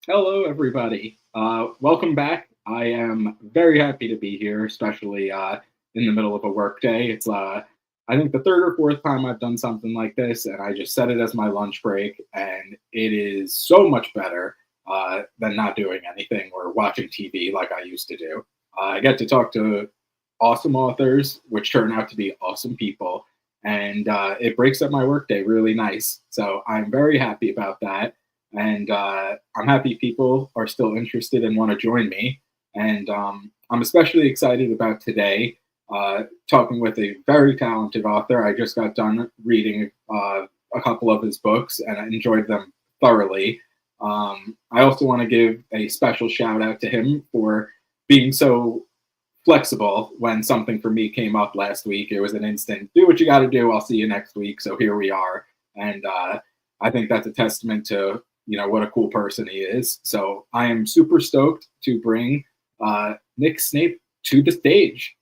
Hello, everybody. Welcome back. I am very happy to be here, especially in the middle of a work day. I think, the third or fourth time I've done something like this, and I just set it as my lunch break, and it is so much better than not doing anything or watching TV like I used to do. I get to talk to awesome authors, which turn out to be awesome people, and it breaks up my workday really nice. So I'm very happy about that, and I'm happy people are still interested and want to join me. And I'm especially excited about today, talking with a very talented author. I just got done reading a couple of his books, and I enjoyed them thoroughly. I also want to give a special shout out to him for being so flexible when something for me came up last week. It was an instant, do what you got to do. I'll see you next week. So here we are. And I think that's a testament to, what a cool person he is. So I am super stoked to bring Nick Snape to the stage.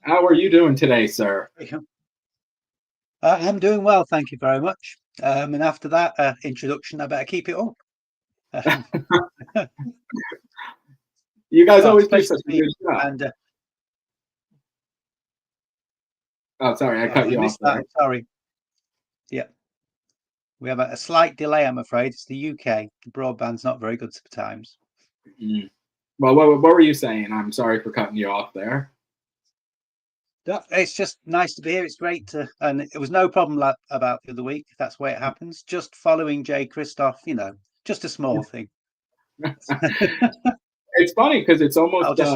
How are you doing today, sir? I'm doing well, thank you very much. And after that introduction, I better keep it up. Um, You guys well, always do especially such a me. good job. And Oh, sorry, I cut I you off missed that. there. I'm sorry. Yeah, we have a slight delay, I'm afraid. It's the UK. The broadband's not very good sometimes. Mm. Well, what were you saying? I'm sorry for cutting you off there. It's just nice to be here. It's great to, and it was no problem about the other week. If that's the way it happens. Just following Jay Christoph, just a small thing. It's funny because it's I'll almost just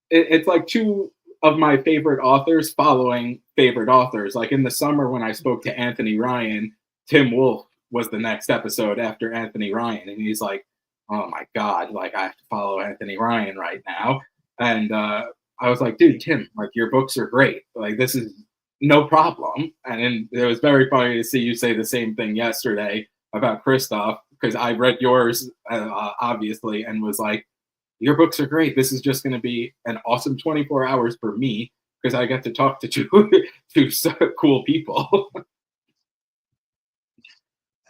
it's like two of my favorite authors following favorite authors. Like in the summer when I spoke to Anthony Ryan, Tim Wolfe was the next episode after Anthony Ryan, and he's like, "Oh my god, like I have to follow Anthony Ryan right now." And I was like, "Dude, Tim, like your books are great. Like this is no problem." And then it was very funny to see you say the same thing yesterday about Christoph because I read yours obviously and was like, your books are great. This is just going to be an awesome 24 hours for me because I get to talk to two, two so cool people.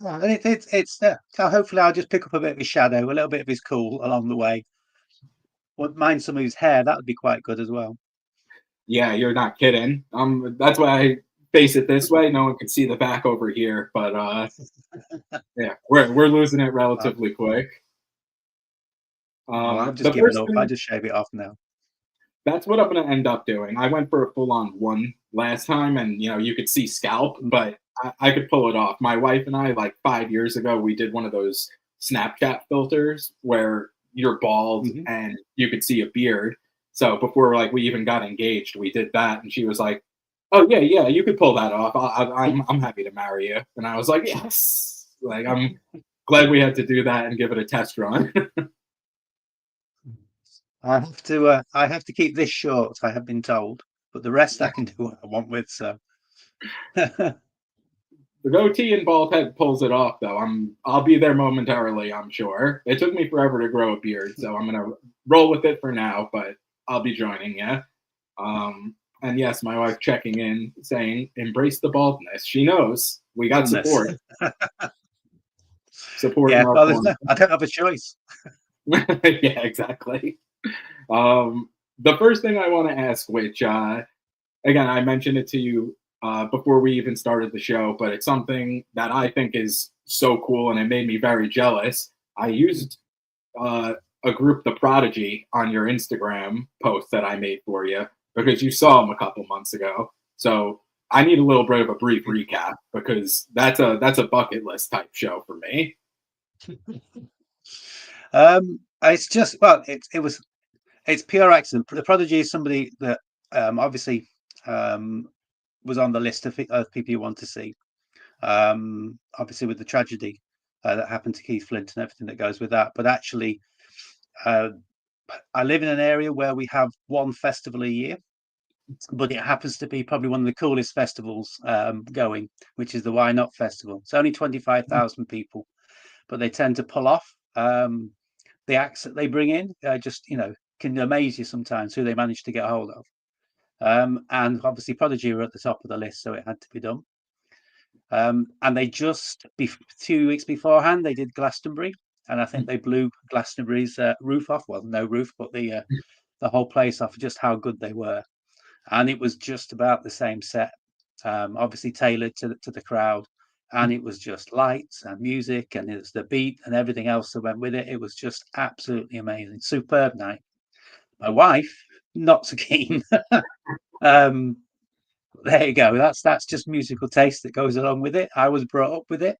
and so hopefully I'll just pick up a bit of his shadow, a little bit of his cool along the way. Wouldn't mind some of his hair. That would be quite good as well. Yeah, you're not kidding. That's why I face it this way. No one can see the back over here, but yeah, we're losing it Uh, relatively quick. well, I've just The given first up. I thing just shave it off now. that's what I'm going to end up doing. I went for a full on one last time, and you could see scalp, but I could pull it off. My wife and I, like 5 years ago, we did one of those Snapchat filters where you're bald Mm-hmm. and you could see a beard. So before like we even got engaged, we did that, and she was like, "Oh yeah, yeah, you could pull that off. I'm happy to marry you." And I was like, "Yes!" Like I'm glad we had to do that and give it a test run. I have to keep this short. I have been told, but the rest I can do what I want with. So, The goatee and bald head pulls it off, though. I'll be there momentarily. I'm sure. It took me forever to grow a beard, so I'm gonna roll with it for now. But I'll be joining you. And yes, my wife checking in, saying, "Embrace the baldness." She knows we got baldness. support, support in Yeah, our well, corner. I don't have a choice. Yeah, exactly. The first thing I want to ask, which again I mentioned it to you before we even started the show, but it's something that I think is so cool and it made me very jealous. I used uh, a group, The Prodigy, on your Instagram post that I made for you because you saw them a couple months ago. So I need a little bit of a brief recap because that's a bucket list type show for me. It's just well, it's pure accident. The Prodigy is somebody that obviously um, was on the list of people you want to see. Obviously, with the tragedy that happened to Keith Flint and everything that goes with that. But actually, uh, I live in an area where we have one festival a year, but it happens to be probably one of the coolest festivals going, which is the Why Not Festival. It's only 25,000 people, but they tend to pull off. The acts that they bring in just can amaze you sometimes who they manage to get hold of. And obviously Prodigy were at the top of the list, so it had to be done. And they just 2 weeks beforehand they did Glastonbury, and I think they blew Glastonbury's roof off. Well, no roof, but the whole place off, just how good they were. And it was just about the same set, obviously tailored to the crowd. And it was just lights and music, and it was the beat and everything else that went with it. It was just absolutely amazing, superb night. My wife, not so keen. um, there you go. That's just musical taste that goes along with it. I was brought up with it.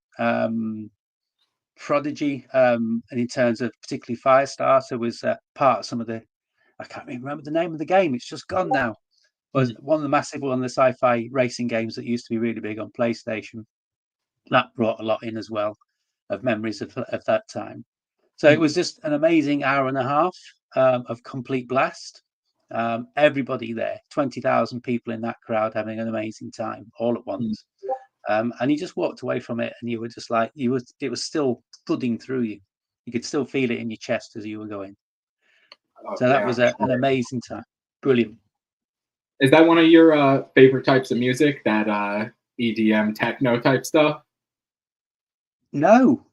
Prodigy, and in terms of particularly Firestarter, was part of some of the. I can't even remember the name of the game. It's just gone now. Was one of the massive one of the sci-fi racing games that used to be really big on PlayStation. That brought a lot in as well of memories of that time. So it was just an amazing hour and a half of complete blast. Everybody there, 20,000 people in that crowd having an amazing time all at once. And you just walked away from it and you were just like, it was still thudding through you. You could still feel it in your chest as you were going. So that was an amazing time. Brilliant. Is that one of your favorite types of music, that EDM techno type stuff? No,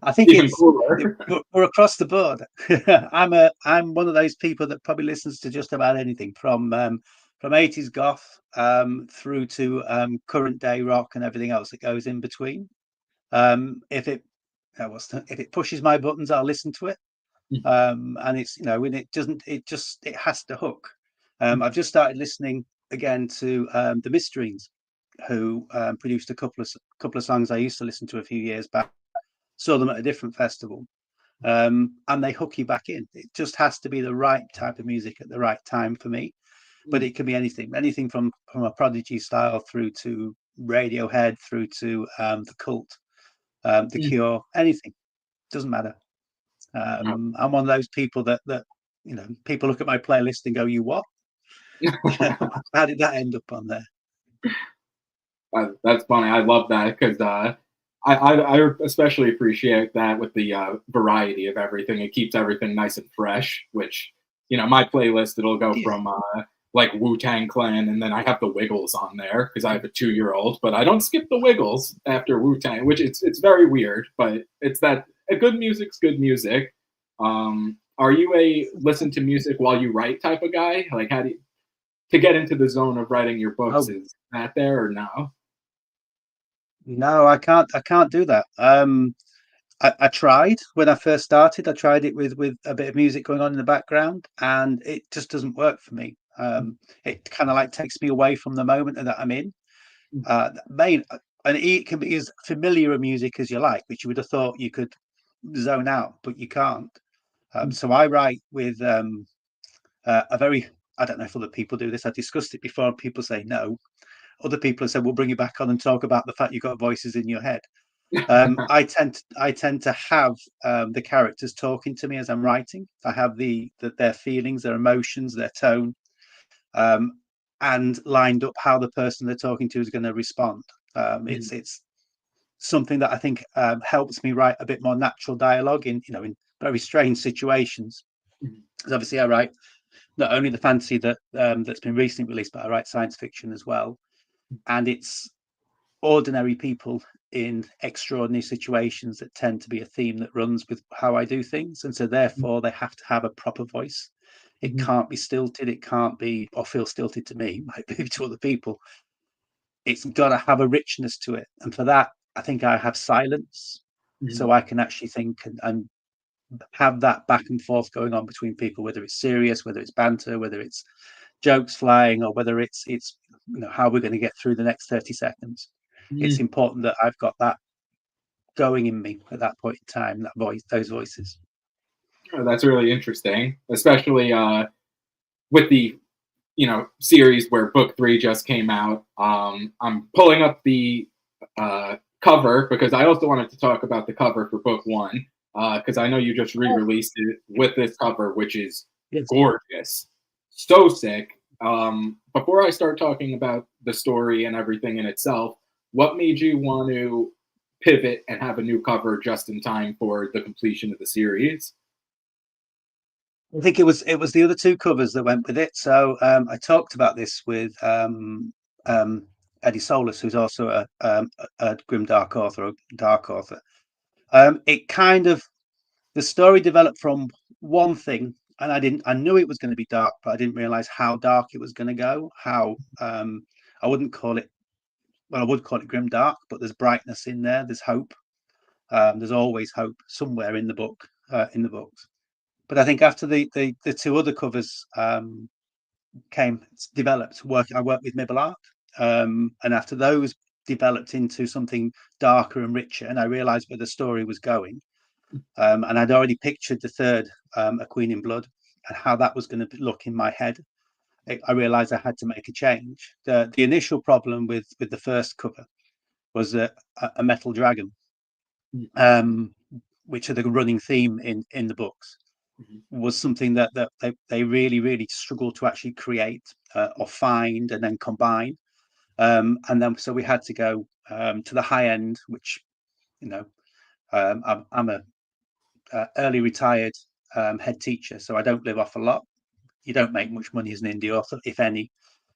I think Even cooler. we're across the board. I'm one of those people that probably listens to just about anything from 80s goth through to current day rock and everything else that goes in between. If it pushes my buttons, I'll listen to it. And it's when it doesn't, it has to hook. I've just started listening again to the Mysteries, who produced a couple of songs I used to listen to a few years back. Saw them at a different festival, and they hook you back in. It just has to be the right type of music at the right time for me. But it can be anything from a Prodigy style through to Radiohead, through to the Cult, the Cure, anything. Doesn't matter. I'm one of those people that people look at my playlist and go, "You what? How did that end up on there?" That's funny. I love that because I especially appreciate that with the variety of everything. It keeps everything nice and fresh. Which my playlist it'll go from like Wu-Tang Clan, and then I have the Wiggles on there because I have a 2-year-old, but I don't skip the Wiggles after Wu-Tang, which it's very weird, but it's that good music's good music. Are you a listen to music while you write type of guy? Like, how do you to get into the zone of writing your books? Is that there or no? No, I can't. I can't do that. I tried when I first started. I tried it with a bit of music going on in the background, and it just doesn't work for me. It kind of like takes me away from the moment that I'm in. Main and it can be as familiar a music as you like, which you would have thought you could zone out, but you can't. So I write with a very. I don't know if other people do this. I discussed it before, and people say no. Other people have said, "We'll bring you back on and talk about the fact you've got voices in your head." I tend to have the characters talking to me as I'm writing. I have their feelings, their emotions, their tone, and lined up how the person they're talking to is going to respond. It's something that I think helps me write a bit more natural dialogue in very strange situations. Because obviously I write not only the fantasy that's been recently released, but I write science fiction as well, and it's ordinary people in extraordinary situations that tend to be a theme that runs with how I do things. And so therefore they have to have a proper voice. It can't be stilted. It can't be or feel stilted to me, might be to other people. It's got to have a richness to it. And for that, I think I have silence. So I can actually think and have that back and forth going on between people, whether it's serious, whether it's banter, whether it's jokes flying, or whether it's how we're going to get through the next 30 seconds. It's important that I've got that going in me at that point in time, those voices. Oh, that's really interesting, especially with the series where book 3 just came out. I'm pulling up the cover because I also wanted to talk about the cover for book 1 because I know you just re-released it with this cover, which is gorgeous, so sick. Before I start talking about the story and everything in itself, what made you want to pivot and have a new cover just in time for the completion of the series? I think it was the other 2 covers that went with it. So I talked about this with Eddie Solis, who's also a grimdark author, a dark author. It kind of, the story developed from one thing, and I knew it was going to be dark, but I didn't realize how dark it was going to go. How I wouldn't call it, well, I would call it grim dark, but there's brightness in there. There's hope. There's always hope somewhere in the book, in the books. But I think after the two other covers came developed, I worked with Mibble Art, and after those developed into something darker and richer, and I realized where the story was going. And I'd already pictured the third, A Queen in Blood, and how that was going to look in my head. I realized I had to make a change. The initial problem with the first cover was a metal dragon, um, which are the running theme in the books, was something that they really struggled to actually create or find and then combine. And then so we had to go to the high end, which, you know, I'm a early retired head teacher, so I don't live off a lot. You don't make much money as an indie author, if any.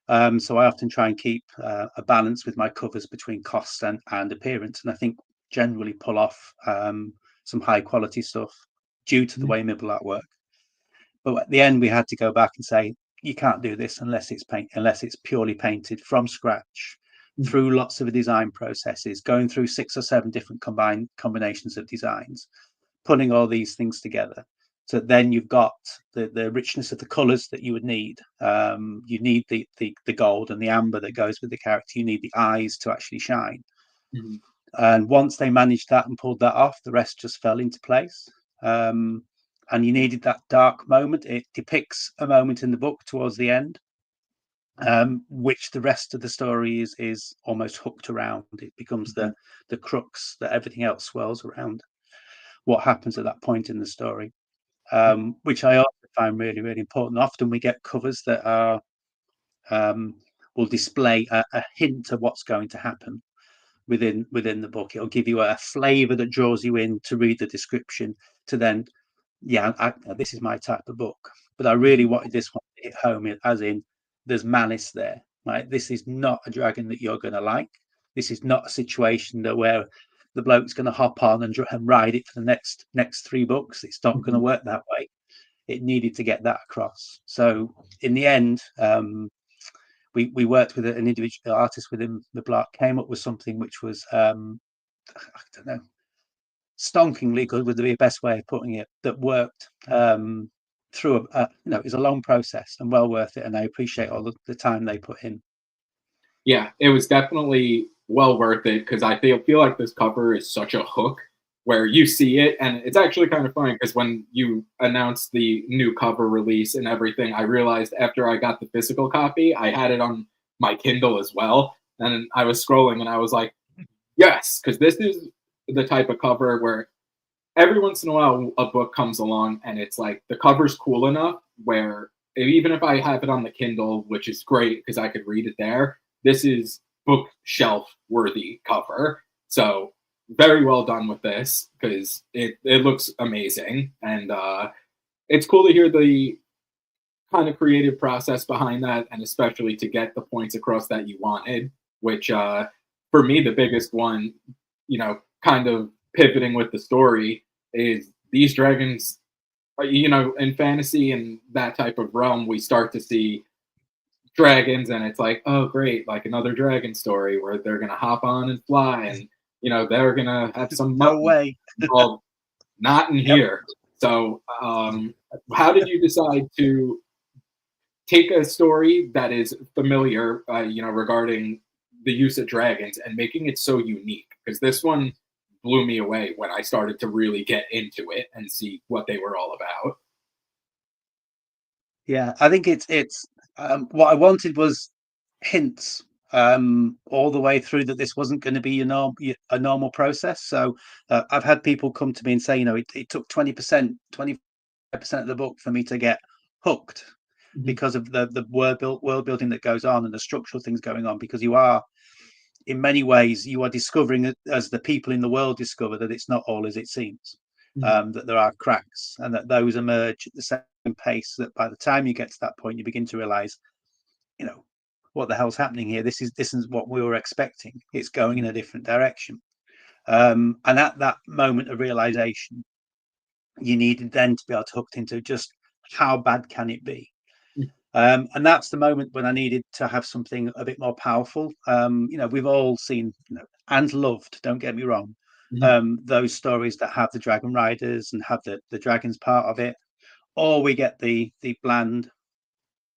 So I often try and keep a balance with my covers between cost and appearance, and I think generally pull off some high quality stuff due to the way Mibble Art work. But at the end, we had to go back and say, you can't do this unless it's purely painted from scratch, through lots of design processes, going through 6 or 7 different combinations of designs, putting all these things together. So then you've got the richness of the colours that you would need. You need the gold and the amber that goes with the character. You need the eyes to actually shine. Mm-hmm. And once they managed that and pulled that off, the rest just fell into place. And you needed that dark moment. It depicts a moment in the book towards the end, which the rest of the story is almost hooked around. It becomes the crux that everything else swirls around. What happens at that point in the story, which I also find really important. Often we get covers that are will display a hint of what's going to happen within the book. It'll give you a flavour that draws you in to read the description, to then, this is my type of book. But I really wanted this one to hit home, as in there's malice there. Right, this is not a dragon that you're going to like. This is not a situation that where the bloke's going to hop on and ride it for the next 3 books. It's not going to work that way. It needed to get that across. So in the end, we worked with an individual artist within the block, came up with something which was, I don't know, stonkingly good would be the best way of putting it, that worked through it was a long process and well worth it. And I appreciate all the time they put in. Yeah, it was definitely well worth it because I feel like this cover is such a hook where you see it, and it's actually kind of funny because when you announced the new cover release and everything, I realized after I got the physical copy, I had it on my Kindle as well, and I was scrolling and I was like, yes, because this is the type of cover where every once in a while a book comes along and it's like the cover's cool enough where even if I have it on the Kindle, which is great because I could read it there, this is bookshelf worthy cover. So very well done with this because it looks amazing. And it's cool to hear the kind of creative process behind that, and especially to get the points across that you wanted, which for me, the biggest one, kind of pivoting with the story is these dragons, in fantasy and that type of realm, we start to see dragons and it's like, oh great, like another dragon story where they're gonna hop on and fly and they're gonna have some No way. Well, not in here. So how did you decide to take a story that is familiar regarding the use of dragons and making it so unique? Because this one blew me away when I started to really get into it and see what they were all about. Yeah, I think it's what I wanted was hints all the way through that this wasn't going to be a normal process. So I've had people come to me and say, it took 20%, 25% of the book for me to get hooked because of the world building that goes on and the structural things going on. Because in many ways, you are discovering, as the people in the world discover, that it's not all as it seems. That there are cracks and that those emerge at the same pace, that by the time you get to that point, you begin to realize, what the hell's happening here? This is what we were expecting. It's going in a different direction. And at that moment of realization, you needed then to be able to hook into just how bad can it be. And that's the moment when I needed to have something a bit more powerful. We've all seen, and loved, don't get me wrong, Mhm. those stories that have the dragon riders and have the dragons part of it, or we get the bland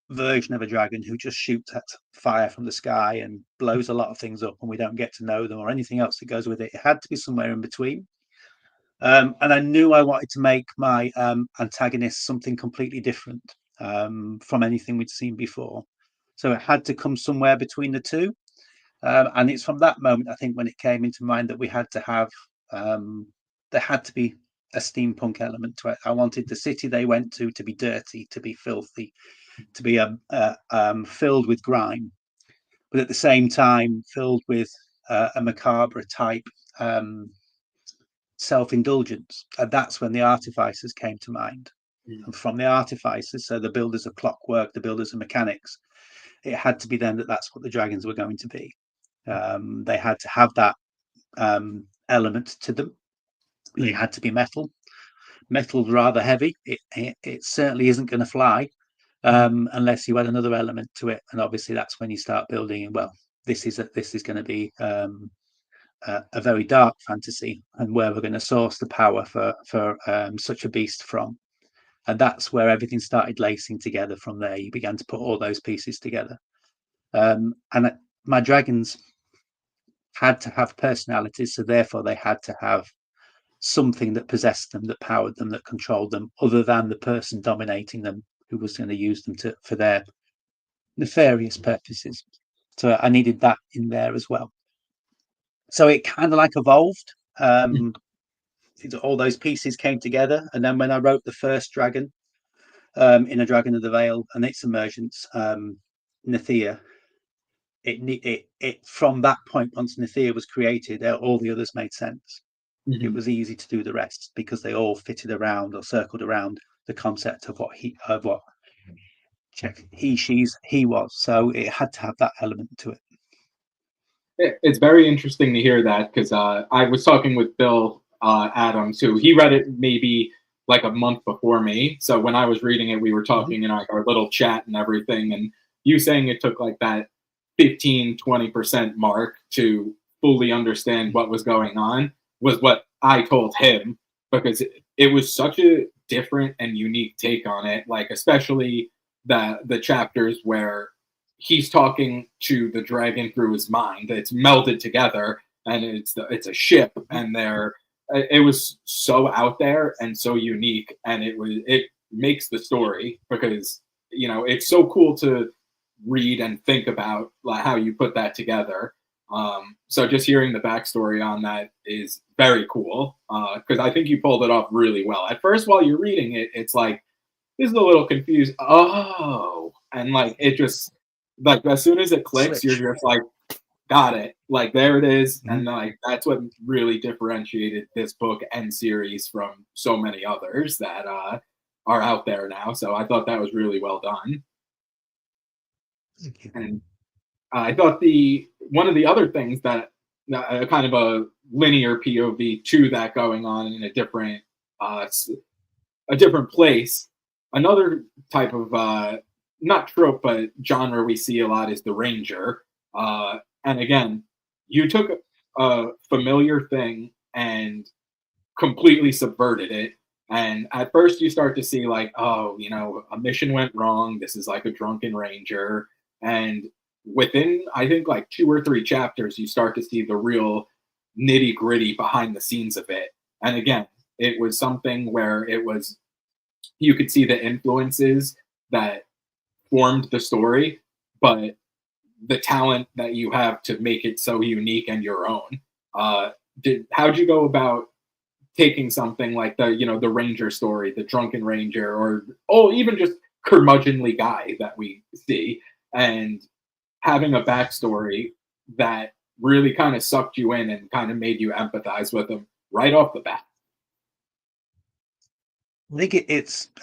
version of a dragon who just shoots at fire from the sky and blows a lot of things up, and we don't get to know them or anything else that goes with it. It had to be somewhere in between. And I knew I wanted to make my antagonist something completely different from anything we'd seen before. So it had to come somewhere between the two. And it's from that moment, I think, when it came into mind that we had to have, there had to be a steampunk element to it. I wanted the city they went to be dirty, to be filthy, to be filled with grime, but at the same time filled with a macabre type self-indulgence. And that's when the artificers came to mind. And from the artificers, so the builders of clockwork, the builders of mechanics, it had to be then that's what the dragons were going to be. They had to have that element to them. They had to be metal. Metal's rather heavy. It certainly isn't going to fly unless you add another element to it. And obviously, that's when you start building. And well, this is going to be a very dark fantasy, and where we're going to source the power for such a beast from. And that's where everything started lacing together. From there, you began to put all those pieces together. And my dragons had to have personalities, so therefore they had to have something that possessed them, that powered them, that controlled them, other than the person dominating them, who was going to use them for their nefarious purposes. So I needed that in there as well. So it kind of like evolved. All those pieces came together, and then when I wrote the first dragon in A Dragon of the Vale and its emergence, Nethea, it from that point, once Nethea was created, all the others made sense. It was easy to do the rest because they all fitted around or circled around the concept of what he was. So it had to have that element to it. It's very interesting to hear that because I was talking with Bill Adams, who he read it maybe like a month before me. So when I was reading it, we were talking in our little chat and everything. And you saying it took like that 15-20% mark to fully understand what was going on was what I told him because it was such a different and unique take on it. Like, especially the chapters where he's talking to the dragon through his mind. It's melded together, and it's a ship, and it was so out there and so unique, and it makes the story because it's so cool to read and think about like, how you put that together. So just hearing the backstory on that is very cool because I think you pulled it off really well. At first, while you're reading it, it's like this is a little confused. Oh, and like it just like as soon as it clicks, Switch. you're just like, got it. Like there it is. And like that's what really differentiated this book and series from so many others that are out there now. So I thought that was really well done. Thank you. And I thought the one of the other things that kind of a linear POV to that going on in uh, a different place. Another type of not trope but genre we see a lot is the ranger. And again, you took a familiar thing and completely subverted it. And at first, you start to see like, oh, a mission went wrong. This is like a drunken ranger. And within, I think, like 2 or 3 chapters, you start to see the real nitty gritty behind the scenes of it. And again, it was something where you could see the influences that formed the story, but the talent that you have to make it so unique and your own. How'd you go about taking something like the ranger story, the drunken ranger, or even just curmudgeonly guy that we see, and having a backstory that really kind of sucked you in and kind of made you empathize with him right off the bat? I think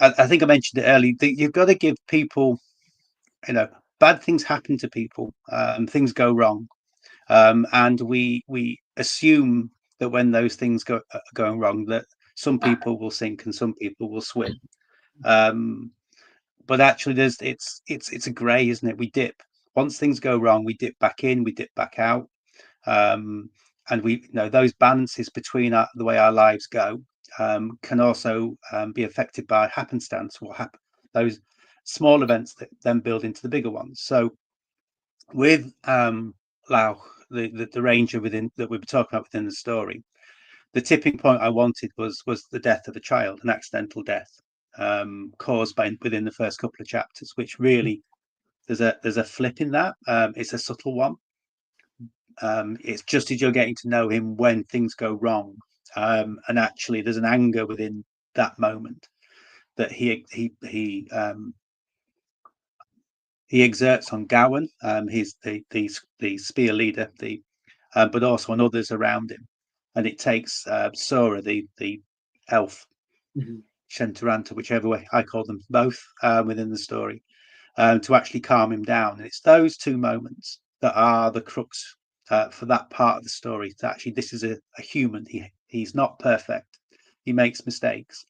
I think I mentioned it earlier. You've got to give people, you know, bad things happen to people, things go wrong, and we assume that when those things are going wrong, that some people will sink and some people will swim. But actually, it's a grey, isn't it? We dip once things go wrong. We dip back in, we dip back out, and we those balances between the way our lives go can also be affected by happenstance. What happen? Those small events that then build into the bigger ones. So with Lau, the ranger within that we were talking about within the story, the tipping point I wanted was the death of a child, an accidental death caused by within the first couple of chapters, which really there's a flip in that. It's a subtle one. It's just as you're getting to know him when things go wrong, and actually there's an anger within that moment that he exerts on Gowan. He's the spear leader, but also on others around him, and it takes Sora, the elf, Shentaranta, whichever way I call them both within the story, to actually calm him down. And it's those two moments that are the crux for that part of the story. That actually, this is a human. He's not perfect. He makes mistakes.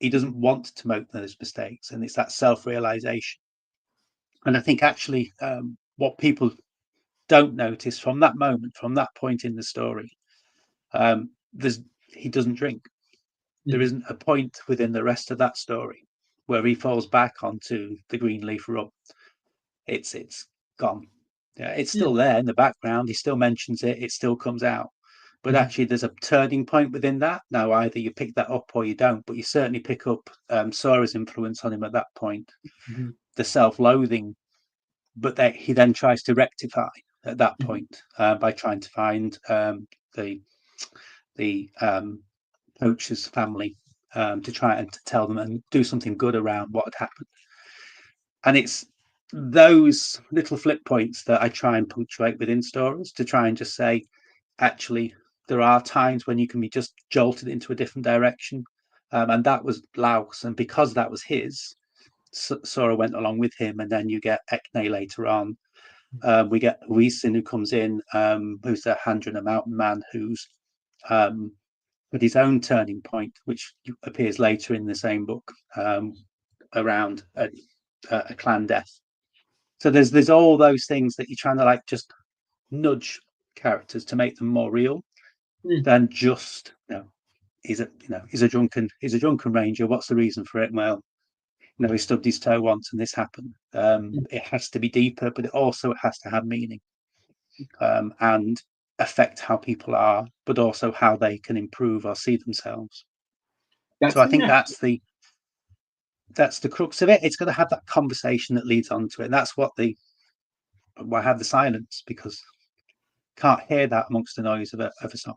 He doesn't want to make those mistakes, and it's that self-realization. And I think actually, what people don't notice from that moment, from that point in the story, he doesn't drink. There isn't a point within the rest of that story where he falls back onto the Greenleaf Run. It's gone. Yeah, it's still there in the background. He still mentions it. It still comes out. But actually, there's a turning point within that. Now, either you pick that up or you don't. But you certainly pick up Sora's influence on him at that point. The self-loathing, but that he then tries to rectify at that point by trying to find the poacher's family to try and to tell them and do something good around what had happened. And it's those little flip points that I try and punctuate within stories to try and just say, actually, there are times when you can be just jolted into a different direction. And that was Laos. And because that was his, Sora went along with him. And then you get Ekne later on. We get Weesin, who comes in, who's the Handren, a mountain man who's with his own turning point, which appears later in the same book, around a clan death. So there's all those things that you're trying to like just nudge characters to make them more real than just he's a drunken ranger. What's the reason for it? Well, he stubbed his toe once and this happened. It has to be deeper, but it also has to have meaning and affect how people are, but also how they can improve or see themselves. So I think that's the crux of it. It's got to have that conversation that leads on to it. And that's why I have the silence, because you can't hear that amongst the noise of a song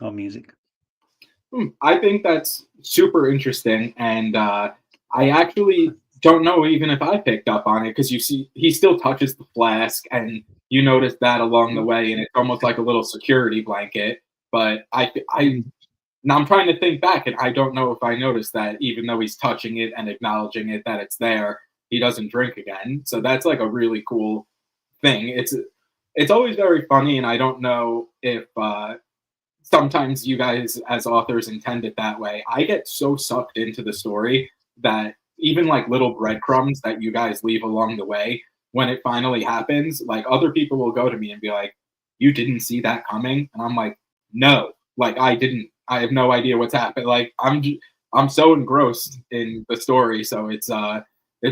or music. I think that's super interesting, and I actually don't know even if I picked up on it, because you see he still touches the flask, and you notice that along the way, and it's almost like a little security blanket. But now I'm trying to think back, and I don't know if I noticed that even though he's touching it and acknowledging it that it's there, he doesn't drink again. So that's like a really cool thing. It's always very funny, and I don't know if sometimes you guys as authors intend it that way. I get so sucked into the story that even like little breadcrumbs that you guys leave along the way, when it finally happens, like other people will go to me and be like, "You didn't see that coming?" And I'm like, "No, like I didn't. I have no idea what's happened." Like I'm so engrossed in the story, so it's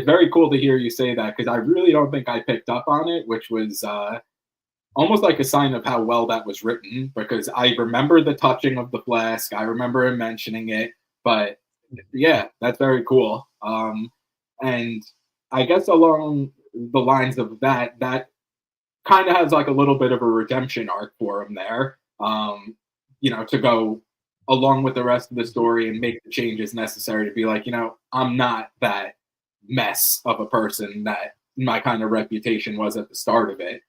very cool to hear you say that, because I really don't think I picked up on it, which was almost like a sign of how well that was written, because I remember the touching of the flask. I remember him mentioning it, but yeah, that's very cool. And I guess along the lines of that kind of has like a little bit of a redemption arc for him there, to go along with the rest of the story and make the changes necessary to be like, I'm not that mess of a person that my kind of reputation was at the start of it.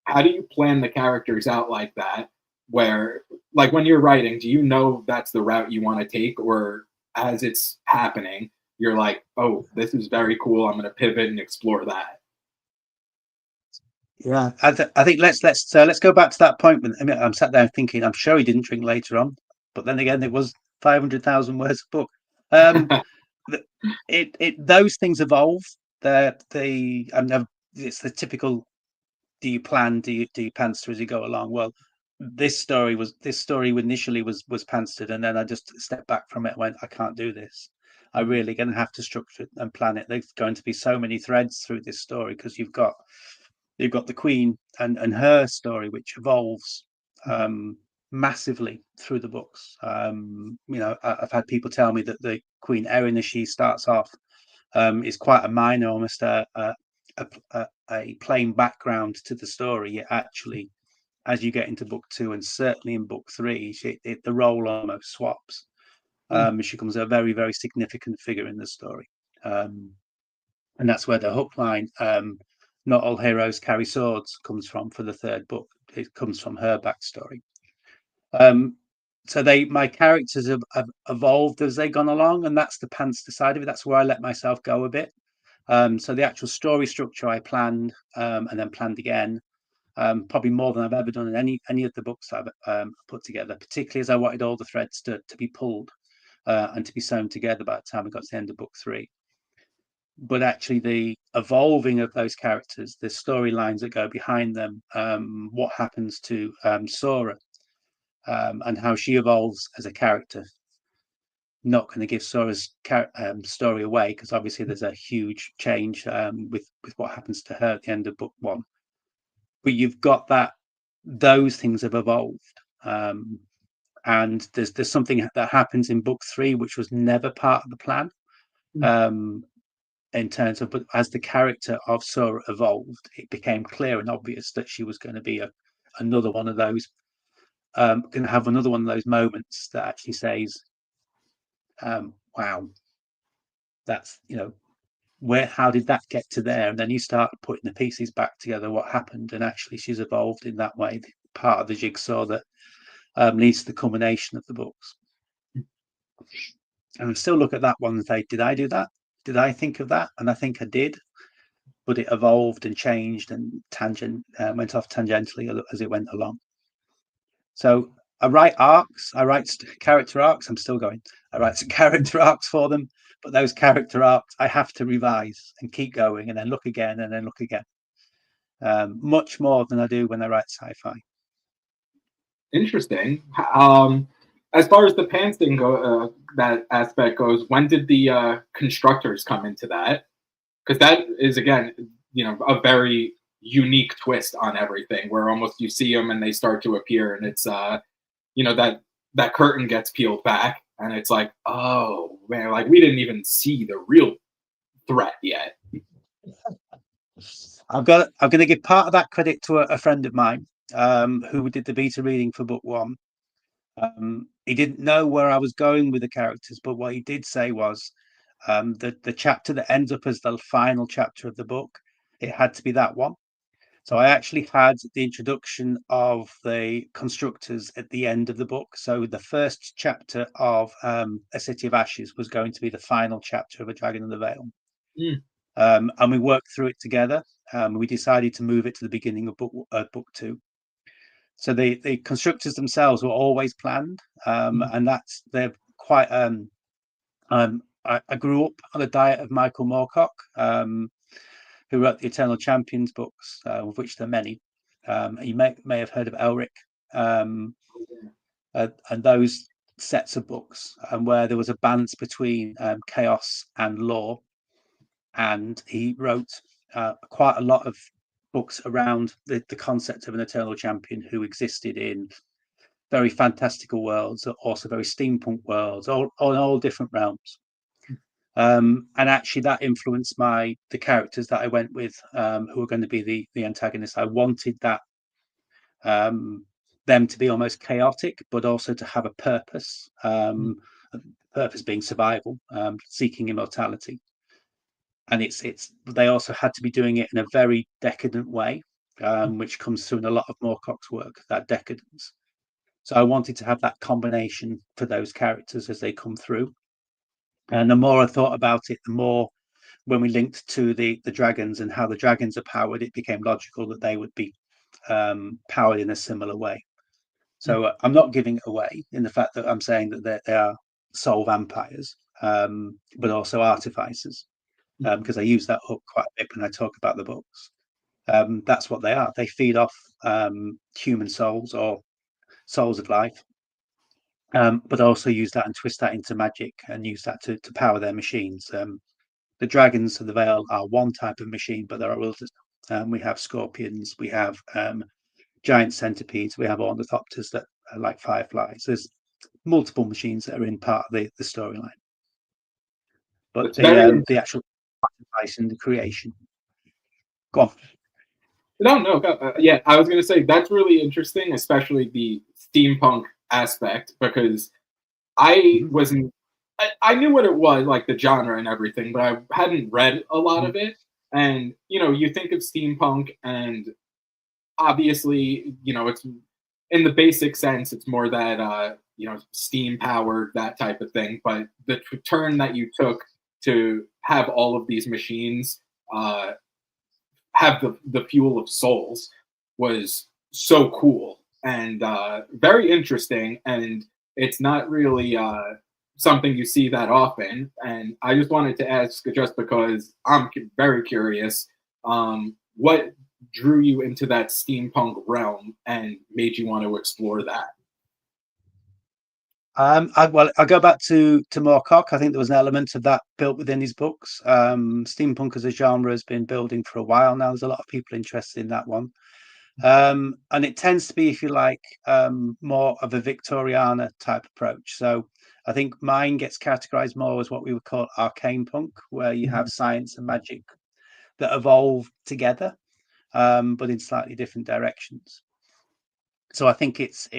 How do you plan the characters out like that, where like when you're writing, do you know that's the route you want to take, or as it's happening, you're like, oh, this is very cool. I'm going to pivot and explore that. Yeah, I think let's go back to that point. When, I mean, I'm sat there thinking, I'm sure he didn't drink later on, but then again, it was 500,000 words of book. Um, those things evolve. It's the typical. Do you plan? Do you pantser as you go along? Well, this story initially was pantsered, and then I just stepped back from it and went, I can't do this. I really going to have to structure it and plan it. There's going to be so many threads through this story because you've got the Queen and her story, which evolves massively through the books. I've had people tell me that the Queen Erin, as she starts off, is quite a minor, almost a plain background to the story. Yet actually, as you get into book 2 and certainly in book 3, the role almost swaps. She becomes a very, very significant figure in the story. And that's where the hook line, not all heroes carry swords, comes from for the third book. It comes from her backstory. So my characters have evolved as they've gone along, and that's the pantser side of it. That's where I let myself go a bit. So the actual story structure I planned, and then planned again, probably more than I've ever done in any of the books I've put together, particularly as I wanted all the threads to be pulled and to be sewn together by the time I got to the end of book 3. But actually the evolving of those characters, the storylines that go behind them, what happens to Sora, and how she evolves as a character. Not going to give Sora's story away because obviously there's a huge change with what happens to her at the end of book 1. But you've got those things have evolved, and there's something that happens in book 3 which was never part of the plan. In terms of, but as the character of Sora evolved, it became clear and obvious that she was going to be another one of those, going to have another one of those moments that actually says, wow, that's, how did that get to there? And then you start putting the pieces back together, what happened, and actually she's evolved in that way, part of the jigsaw that leads to the culmination of the books. And I still look at that one and say, did I do that? Did I think of that? And I think I did, but it evolved and changed and went off tangentially as it went along. So I write arcs, I write character arcs. I'm still going. I write some character arcs for them, but those character arcs I have to revise and keep going, and then look again, and then look again. Much more than I do when I write sci-fi. Interesting. As far as the pants thing that aspect goes, when did the constructors come into that? Because that is again, a very unique twist on everything, where almost you see them and they start to appear, and it's that curtain gets peeled back, and it's like, oh man, like we didn't even see the real threat yet. I'm going to give part of that credit to a friend of mine who did the beta reading for book 1. He didn't know where I was going with the characters, but what he did say was the chapter that ends up as the final chapter of the book, it had to be that one. So I actually had the introduction of the constructors at the end of the book. So the first chapter of A City of Ashes was going to be the final chapter of A Dragon in the Veil. And we worked through it together. We decided to move it to the beginning of book 2. So the constructors themselves were always planned, and they're quite. I grew up on a diet of Michael Moorcock, who wrote the Eternal Champions books, of which there are many. You may have heard of Elric, and those sets of books, and where there was a balance between chaos and law. And he wrote quite a lot of books around the concept of an eternal champion who existed in very fantastical worlds, also very steampunk worlds, all different realms. And actually that influenced the characters that I went with, who were going to be the antagonists. I wanted that them to be almost chaotic, but also to have a purpose, purpose being survival, seeking immortality. And they also had to be doing it in a very decadent way, which comes through in a lot of Moorcock's work, that decadence. So I wanted to have that combination for those characters as they come through. And the more I thought about it, the more when we linked to the dragons and how the dragons are powered, it became logical that they would be powered in a similar way. So I'm not giving it away in the fact that I'm saying that they are soul vampires, but also artificers, because I use that hook quite a bit when I talk about the books. That's what they are. They feed off human souls or souls of life, but also use that and twist that into magic and use that to power their machines. The dragons of the Vale are one type of machine, but there are others. We have scorpions, we have giant centipedes, we have ornithopters that are like fireflies. There's multiple machines that are in part of the storyline. But It's very the actual sacrifice and the creation. Go on. no, yeah. I was gonna say that's really interesting, especially the steampunk aspect, because I Mhm. wasn't. I knew what it was, like the genre and everything, but I hadn't read a lot Mhm. of it. And you think of steampunk, and obviously, it's in the basic sense, it's more that steam powered, that type of thing. But the turn that you took to have all of these machines uh, have the fuel of souls was so cool and very interesting. And it's not really something you see that often. And I just wanted to ask, just because I'm very curious, what drew you into that steampunk realm and made you want to explore that? I go back to Moorcock. I think there was an element of that built within his books. Steampunk as a genre has been building for a while now. There's a lot of people interested in that one. And it tends to be, if you like, more of a Victoriana type approach. So I think mine gets categorized more as what we would call arcane punk, where you have Mhm. science and magic that evolve together, but in slightly different directions. So I think it's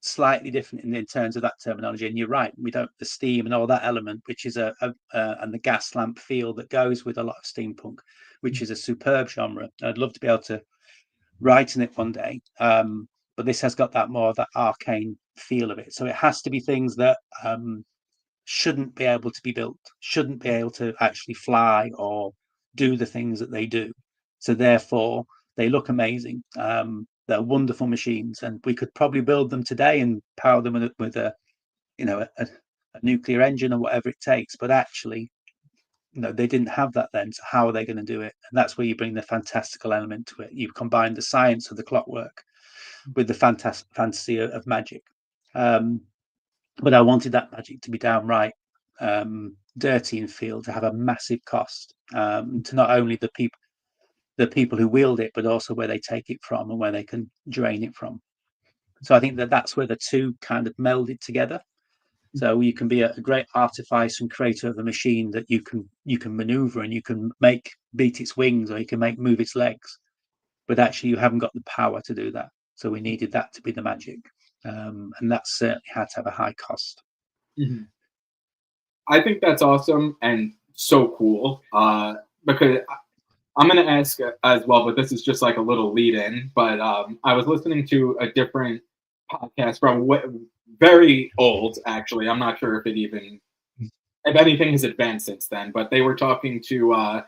slightly different in terms of that terminology. And you're right, we don't the steam and all that element, which is and the gas lamp feel that goes with a lot of steampunk, which is a superb genre. I'd love to be able to write in it one day. But this has got that more of that arcane feel of it. So it has to be things that shouldn't be able to be built, shouldn't be able to actually fly or do the things that they do. So therefore, they look amazing. They're wonderful machines, and we could probably build them today and power them with a a nuclear engine or whatever it takes. But actually, they didn't have that then. So how are they going to do it? And that's where you bring the fantastical element to it. You combine the science of the clockwork with the fantasy of magic. Um, but I wanted that magic to be downright dirty and feel to have a massive cost to not only the people who wield it, but also where they take it from and where they can drain it from. So I think that's where the two kind of melded together. So you can be a great artificer and creator of a machine that you can maneuver and you can make beat its wings or you can make move its legs, but actually you haven't got the power to do that. So we needed that to be the magic, and that certainly had to have a high cost. Mhm. I think that's awesome and so cool because I'm going to ask as well, but this is just like a little lead in. But I was listening to a different podcast from very old, actually. I'm not sure if anything has advanced since then, but they were talking to a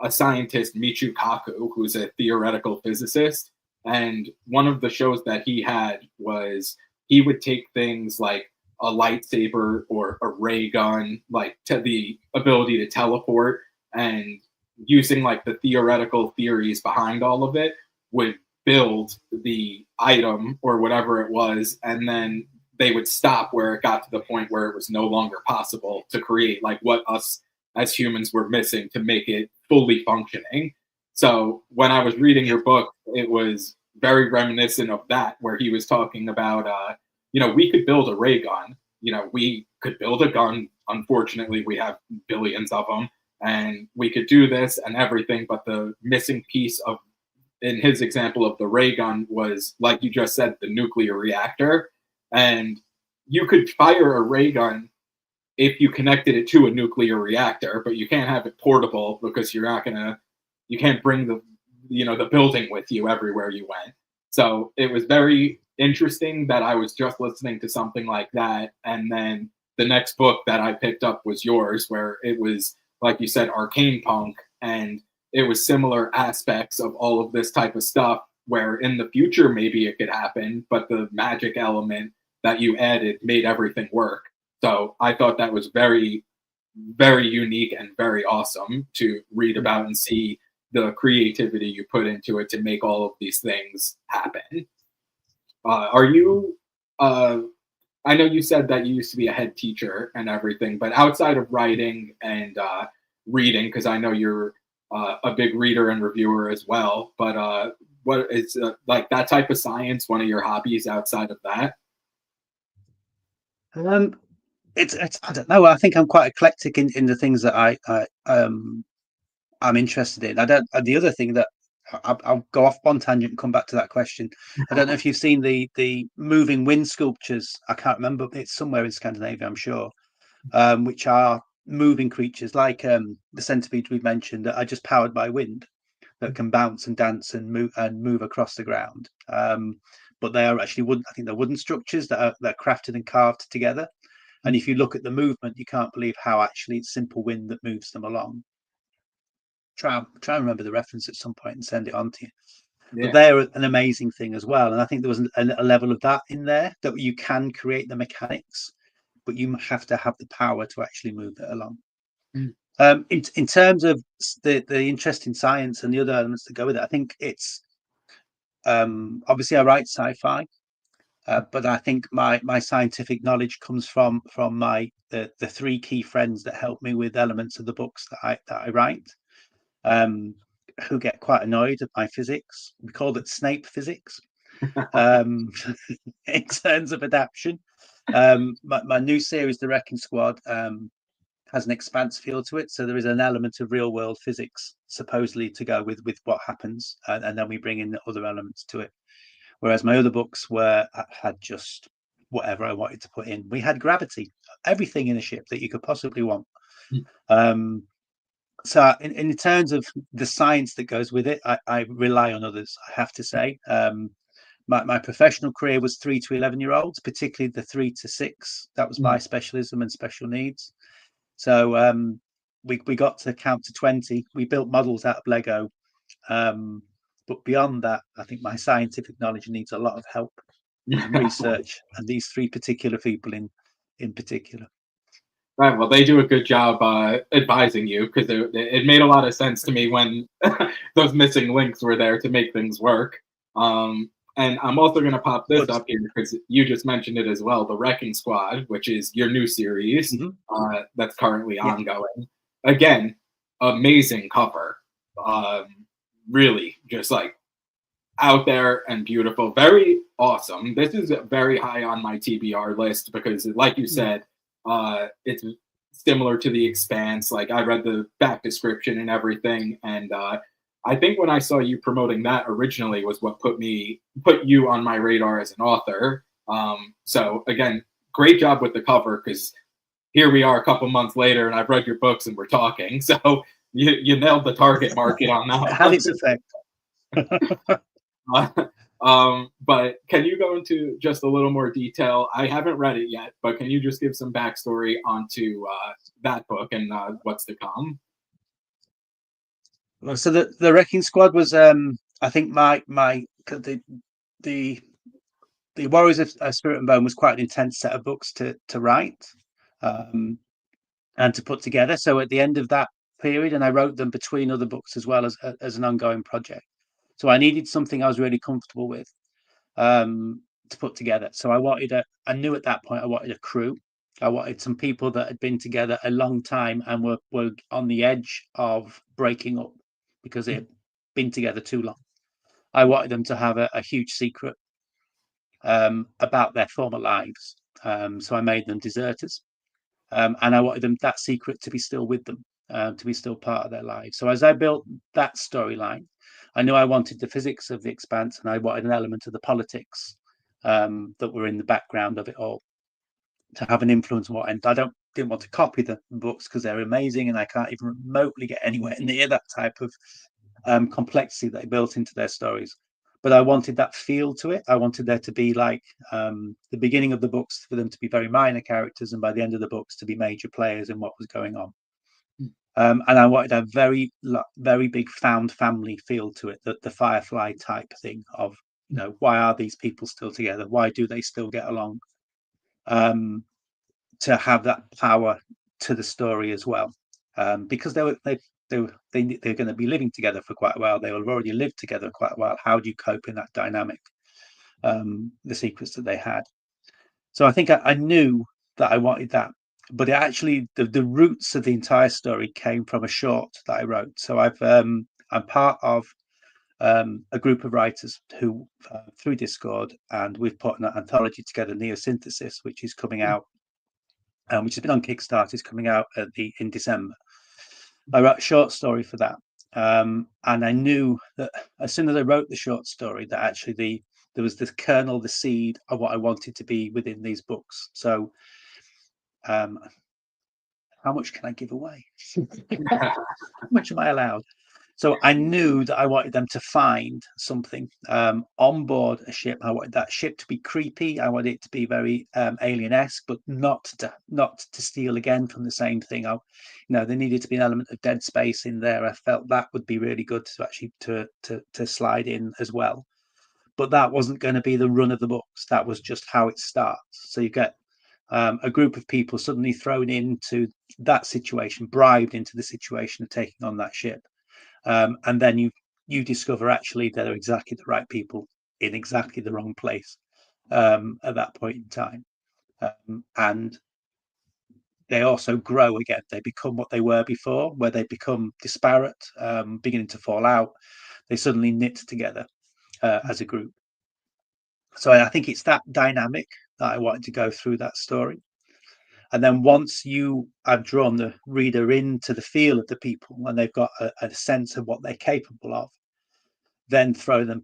scientist, Michio Kaku, who's a theoretical physicist. And one of the shows that he had was he would take things like a lightsaber or a ray gun, like to the ability to teleport, and using like the theoretical theories behind all of it, would build the item or whatever it was, and then they would stop where it got to the point where it was no longer possible to create like what us as humans were missing to make it fully functioning. So when I was reading your book, it was very reminiscent of that, where he was talking about, we could build a ray gun. We could build a gun. Unfortunately, we have billions of them, and we could do this and everything. But the missing piece of, in his example of the ray gun, was like you just said, the nuclear reactor. And you could fire a ray gun if you connected it to a nuclear reactor, but you can't have it portable because you can't bring the building with you everywhere you went. So it was very interesting that I was just listening to something like that, and then the next book that I picked up was yours, where it was, like you said, arcane punk, and it was similar aspects of all of this type of stuff, where in the future maybe it could happen, but the magic element that you added made everything work. So I thought that was very, very unique and very awesome to read about and see the creativity you put into it to make all of these things happen. Are you? I know you said that you used to be a head teacher and everything, but outside of writing and reading, because I know you're a big reader and reviewer as well. But what is like that type of science one of your hobbies outside of that? Um, it's I don't know. I think I'm quite eclectic in the things that I'm interested in. I don't. And the other thing that I'll go off one tangent and come back to that question. I don't know if you've seen the moving wind sculptures. I can't remember. It's somewhere in Scandinavia, I'm sure, which are moving creatures like the centipede we mentioned that are just powered by wind, that can bounce and dance and move across the ground. But they are actually wooden. I think they're wooden structures that they're crafted and carved together. And if you look at the movement, you can't believe how actually it's simple wind that moves them along. Try and remember the reference at some point and send it on to you. But Yeah. they're an amazing thing as well. And I think there was a level of that in there, that you can create the mechanics, but you have to have the power to actually move it along. Mm. In terms of the interest in science and the other elements that go with it, I think it's obviously I write sci-fi, but I think my scientific knowledge comes from the three key friends that help me with elements of the books that I write, who get quite annoyed at my physics. We called it Snape physics. In terms of adaptation, my new series, The Wrecking Squad, has an expanse feel to it. So there is an element of real world physics supposedly to go with what happens, and then we bring in the other elements to it. Whereas my other books had just whatever I wanted to put in. We had gravity, everything in a ship that you could possibly want. So in terms of the science that goes with it, I rely on others, I have to say. My professional career was 3 to 11-year-olds, particularly the 3 to 6. That was my specialism and special needs. So we got to count to 20. We built models out of Lego. But beyond that, I think my scientific knowledge needs a lot of help and research, and these three particular people in particular. Right. Well, they do a good job advising you, because it made a lot of sense to me when those missing links were there to make things work. And I'm also going to pop this up here because you just mentioned it as well, The Wrecking Squad, which is your new series that's currently ongoing. Again, amazing cover. Really just like out there and beautiful. Very awesome. This is very high on my TBR list because, like you said, it's similar to The Expanse. Like, I read the back description and everything, and I think when I saw you promoting that originally was what put you on my radar as an author. So again, great job with the cover, because here we are a couple months later and I've read your books and we're talking. So you nailed the target market on that. It had its effect. But can you go into just a little more detail? I haven't read it yet, but can you just give some backstory onto that book and what's to come? So the Wrecking Squad was, I think the Warriors of Spirit and Bone was quite an intense set of books to write and to put together. So at the end of that period, and I wrote them between other books as well as an ongoing project. So I needed something I was really comfortable with to put together. So I knew at that point I wanted a crew. I wanted some people that had been together a long time and were on the edge of breaking up because they had been together too long. I wanted them to have a huge secret about their former lives. So I made them deserters. And I wanted that secret to be still with them, to be still part of their lives. So as I built that storyline, I knew I wanted the physics of The Expanse, and I wanted an element of the politics that were in the background of it all to have an influence on what. And didn't want to copy the books because they're amazing, and I can't even remotely get anywhere near that type of complexity they built into their stories. but I wanted that feel to it. I wanted there to be like the beginning of the books for them to be very minor characters, and by the end of the books to be major players in what was going on. And I wanted a very, very big found family feel to it, the Firefly type thing of, why are these people still together? Why do they still get along? To have that power to the story as well, because they're going to be living together for quite a while. They will have already lived together quite a while. How do you cope in that dynamic? The secrets that they had. So I think I knew that I wanted that. But it actually, the roots of the entire story came from a short that I wrote. So I'm part of a group of writers who through Discord, and we've put an anthology together, Neosynthesis, which is coming out, which has been on Kickstarter, is coming out in December. I wrote a short story for that, and I knew that as soon as I wrote the short story, that actually there was this kernel, the seed of what I wanted to be within these books. So how much can I give away? How much am I allowed? So I knew that I wanted them to find something on board a ship. I wanted that ship to be creepy. I wanted it to be very alien-esque, but not to steal again from the same thing. There needed to be an element of Dead Space in there. I felt that would be really good to actually to slide in as well. But that wasn't going to be the run of the books. That was just how it starts. So you get a group of people suddenly thrown into that situation, bribed into the situation of taking on that ship. And then you discover actually they're exactly the right people in exactly the wrong place at that point in time. And they also grow again. They become what they were before, where they become disparate, beginning to fall out. They suddenly knit together as a group. So I think it's that dynamic that I wanted to go through that story. And then once you have drawn the reader into the feel of the people and they've got a sense of what they're capable of, then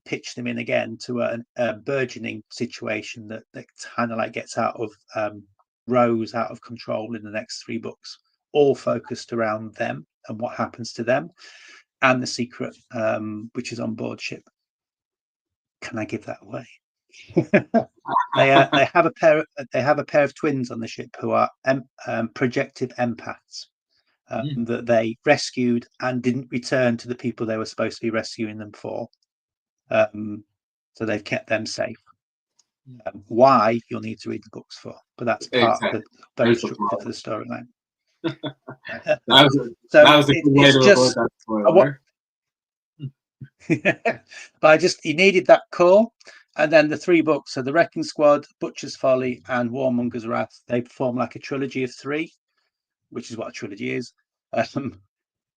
pitch them in again to a burgeoning situation that kind of like gets out of rows out of control in the next 3 books, all focused around them and what happens to them and the secret, which is on board ship. Can I give that away? They have a pair of twins on the ship who are projective empaths that they rescued and didn't return to the people they were supposed to be rescuing them for. So they've kept them safe. Why, you'll need to read the books for, but that's part of the very structure for the storyline. That was a good way to avoid that spoiler. But you needed that core, and then the 3 books, so the Wrecking Squad, Butcher's Folly, and Warmonger's Wrath, they form like a trilogy of 3, which is what a trilogy is,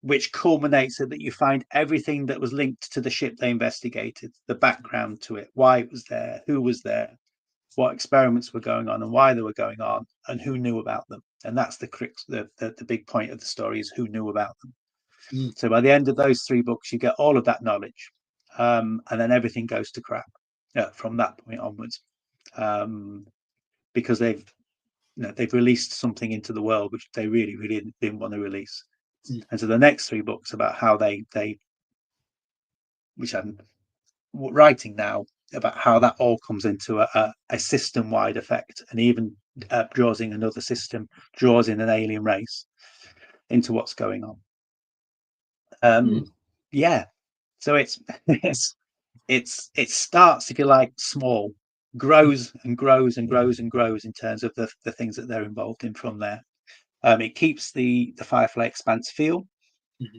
which culminates in that you find everything that was linked to the ship they investigated, the background to it, why it was there, who was there, what experiments were going on and why they were going on, and who knew about them. And that's the big point of the story, is who knew about them. So by the end of those 3 books, you get all of that knowledge, and then everything goes to crap from that point onwards, because they've released something into the world which they really, really didn't want to release. And so the next 3 books about how they which I'm writing now, about how that all comes into a system-wide effect, and even draws in another system, draws in an alien race into what's going on. So it starts, if you like, small, grows and grows and grows and grows in terms of the things that they're involved in from there. It keeps the Firefly Expanse feel,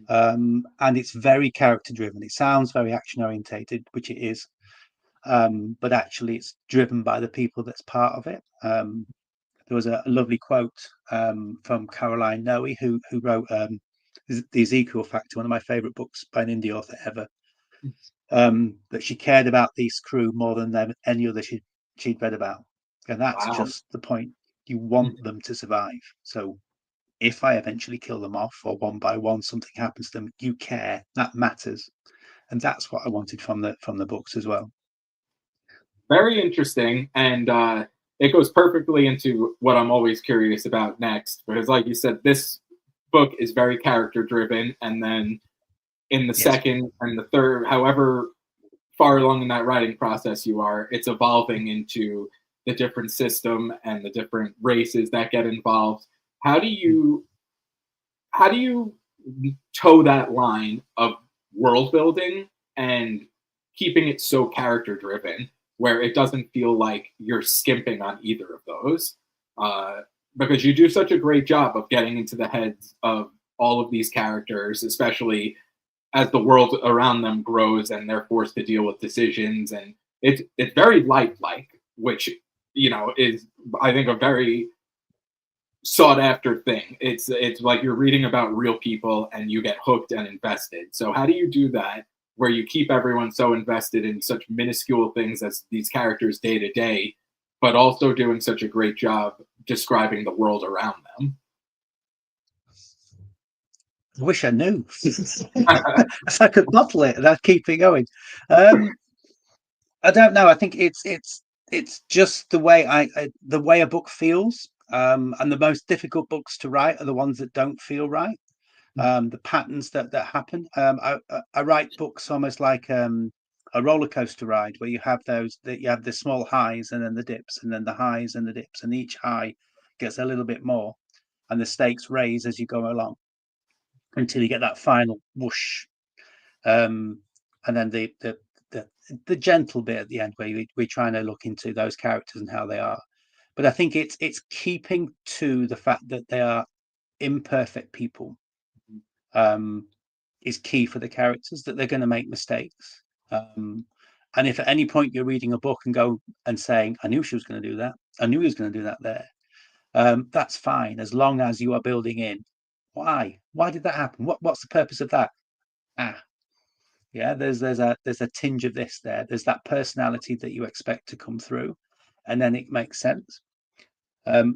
and it's very character driven. It sounds very action orientated, which it is, but actually it's driven by the people that's part of it. There was a lovely quote from Caroline Noe, who wrote The Ezekiel Factor, one of my favorite books by an indie author ever, that she cared about these crew more than any other she'd read about. And that's just the point. You want them to survive. So if I eventually kill them off, or one by one something happens to them, you care. That matters. And that's what I wanted from the books as well. Very interesting. And it goes perfectly into what I'm always curious about next, because like you said, this book is very character driven, and then in the second and the third, however far along in that writing process you are, it's evolving into the different system and the different races that get involved. How do you how do you toe that line of world building and keeping it so character driven where it doesn't feel like you're skimping on either of those? Uh, because you do such a great job of getting into the heads of all of these characters, especially as the world around them grows and they're forced to deal with decisions. And it's very lifelike, which is, I think, a very sought after thing. It's like you're reading about real people and you get hooked and invested. So how do you do that where you keep everyone so invested in such minuscule things as these characters day to day, but also doing such a great job describing the world around them? I wish I knew. If I could bottle it and I'd keep it going. I don't know. I think it's just the way the way a book feels. And the most difficult books to write are the ones that don't feel right. The patterns that happen. I write books almost like a roller coaster ride, where you have the small highs and then the dips, and then the highs and the dips, and each high gets a little bit more, and the stakes raise as you go along until you get that final whoosh. And then the gentle bit at the end where we're trying to look into those characters and how they are. But I think it's keeping to the fact that they are imperfect people, is key for the characters, that they're going to make mistakes. And if at any point you're reading a book and go and saying, I knew she was going to do that, I knew he was going to do that there, that's fine, as long as you are building in why did that happen, what's the purpose of that. Yeah, there's a tinge of this there. There's that personality that you expect to come through, and then it makes sense.